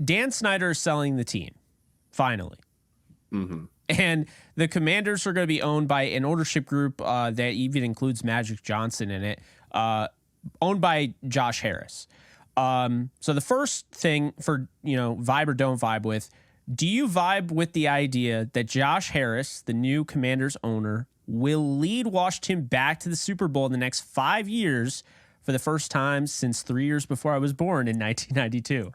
Dan Snyder is selling the team, finally. Mm-hmm. And the Commanders are going to be owned by an ownership group that even includes Magic Johnson in it, owned by Josh Harris. So the first thing for, vibe or don't vibe with, do you vibe with the idea that Josh Harris, the new Commanders owner, will lead Washington back to the Super Bowl in the next 5 years for the first time since 3 years before I was born in 1992?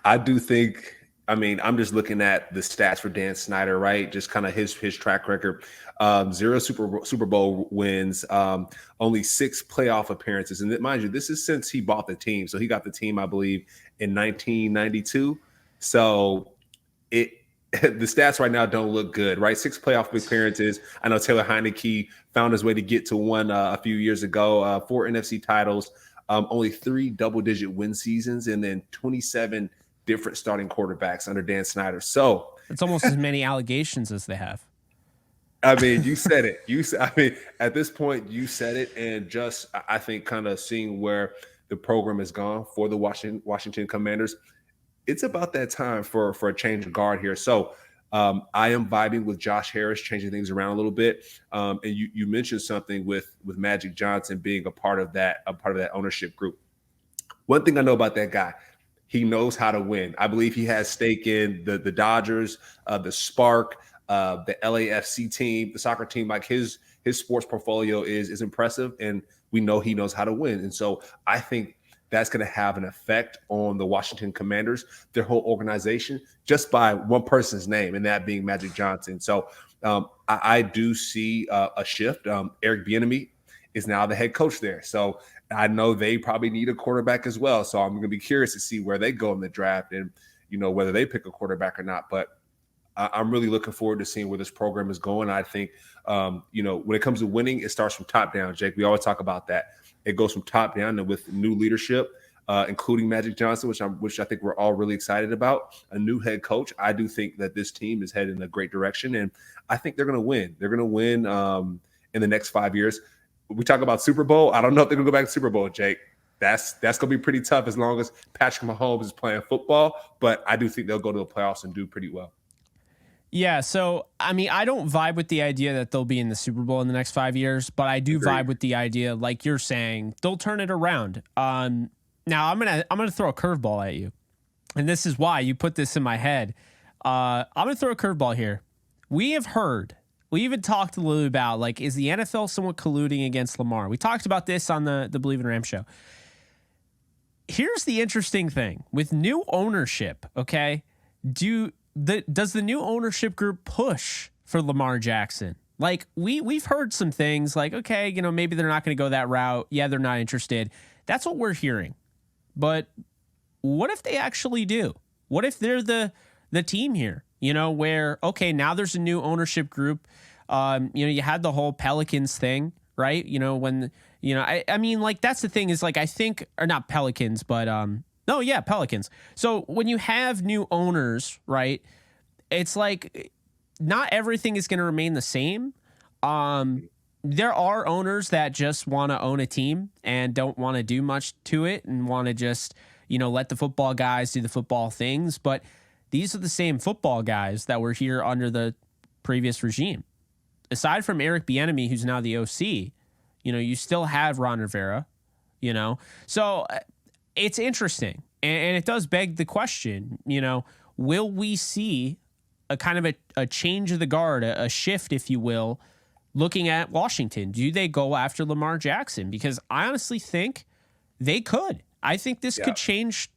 I do think. I mean, I'm just looking at the stats for Dan Snyder, right? Just kind of his track record: 0 Super Bowl wins, only 6 playoff appearances, and mind you, this is since he bought the team. So he got the team, I believe, in 1992. So it the stats right now don't look good, right? 6 playoff appearances. I know Taylor Heineke found his way to get to one a few years ago. 4 NFC titles, only 3 double-digit win seasons, and then 27 different starting quarterbacks under Dan Snyder. So it's almost as many allegations as they have. I mean, you said it. I mean, at this point, you said it, and just I think kind of seeing where the program has gone for the Washington Commanders, it's about that time for a change of guard here. So I am vibing with Josh Harris, changing things around a little bit. And you mentioned something with Magic Johnson being a part of that ownership group. One thing I know about that guy, he knows how to win. I believe he has stake in the Dodgers, the Spark, the LAFC team, the soccer team. Like his sports portfolio is impressive, and we know he knows how to win. And so I think that's going to have an effect on the Washington Commanders, their whole organization, just by one person's name, and that being Magic Johnson. So I do see a shift. Eric Bieniemy is now the head coach there. So I know they probably need a quarterback as well. So I'm going to be curious to see where they go in the draft and, whether they pick a quarterback or not. But I'm really looking forward to seeing where this program is going. I think, when it comes to winning, it starts from top down, Jake. We always talk about that. It goes from top down, and with new leadership, including Magic Johnson, which I think we're all really excited about, a new head coach. I do think that this team is headed in a great direction, and I think they're going to win. They're going to win in the next 5 years. We talk about Super Bowl. I don't know if they're going to go back to Super Bowl, Jake. That's going to be pretty tough as long as Patrick Mahomes is playing football. But I do think they'll go to the playoffs and do pretty well. Yeah, so, I mean, I don't vibe with the idea that they'll be in the Super Bowl in the next 5 years, but I do vibe with the idea, like you're saying, they'll turn it around. Now, I'm gonna throw a curveball at you, and this is why you put this in my head. I'm going to throw a curveball here. We even talked a little bit about, like, is the NFL somewhat colluding against Lamar? We talked about this on the Believe in Rams show. Here's the interesting thing. With new ownership, okay, does the new ownership group push for Lamar Jackson? Like, we've heard some things like, okay, maybe they're not going to go that route. Yeah, they're not interested. That's what we're hearing. But what if they actually do? What if they're the team here? Where, okay, now there's a new ownership group. You had the whole Pelicans thing, right? I mean, like, that's the thing is, like, I think, or not Pelicans, but, Pelicans. So when you have new owners, right, it's like not everything is going to remain the same. There are owners that just want to own a team and don't want to do much to it and want to just, let the football guys do the football things. But these are the same football guys that were here under the previous regime. Aside from Eric Bieniemy, who's now the OC, you still have Ron Rivera, So it's interesting. And it does beg the question, will we see a kind of a change of the guard, a shift, if you will, looking at Washington? Do they go after Lamar Jackson? Because I honestly think they could. I think this could change,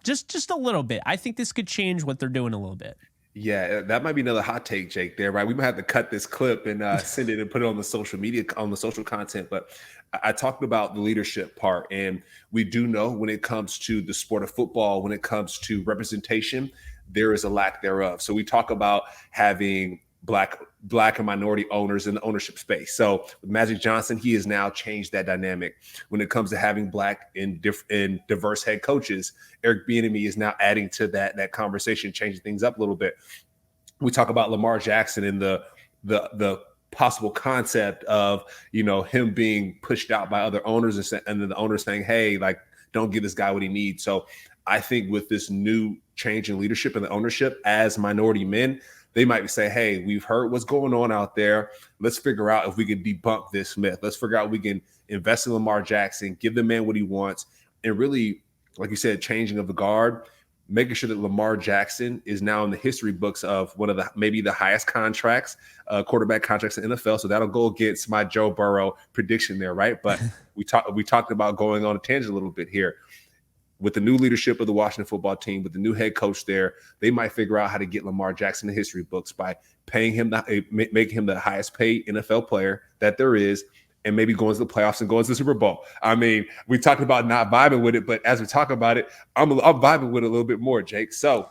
just a little bit. I think this could change what they're doing a little bit. Yeah, that might be another hot take, Jake, there, right? We might have to cut this clip and send it and put it on the social media, on the social content. But I talked about the leadership part, and we do know when it comes to the sport of football, when it comes to representation, there is a lack thereof. So we talk about having black and minority owners in the ownership space. So with Magic Johnson, he has now changed that dynamic. When it comes to having black and diverse head coaches, Eric Bieniemy is now adding to that conversation, changing things up a little bit. We talk about Lamar Jackson and the possible concept of, him being pushed out by other owners and then the owners saying, hey, like, don't give this guy what he needs. So I think with this new change in leadership and the ownership as minority men, they might say, hey, we've heard what's going on out there. Let's figure out if we can debunk this myth. Let's figure out if we can invest in Lamar Jackson, give the man what he wants, and really, like you said, changing of the guard, making sure that Lamar Jackson is now in the history books of one of the maybe the highest contracts, quarterback contracts in the NFL. So that'll go against my Joe Burrow prediction there, right? But we talked about going on a tangent a little bit here. With the new leadership of the Washington football team, with the new head coach there, they might figure out how to get Lamar Jackson in the history books by paying him, making him the highest paid NFL player that there is, and maybe going to the playoffs and going to the Super Bowl. I mean, we talked about not vibing with it, but as we talk about it, I'm vibing with it a little bit more, Jake. So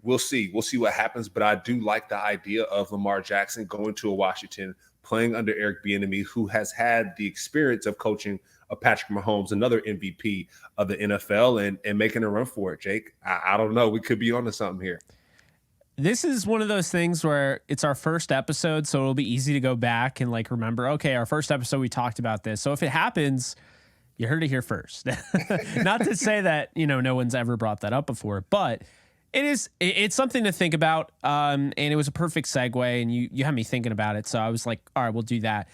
we'll see. We'll see what happens. But I do like the idea of Lamar Jackson going to a Washington, playing under Eric Bieniemy, who has had the experience of coaching Patrick Mahomes, another MVP of the NFL, and making a run for it, Jake. I don't know. We could be onto something here. This is one of those things where it's our first episode, so it'll be easy to go back and like remember, okay, our first episode, we talked about this. So if it happens, you heard it here first. Not to say that, no one's ever brought that up before, but it's something to think about. And it was a perfect segue, and you had me thinking about it. So I was like, all right, we'll do that.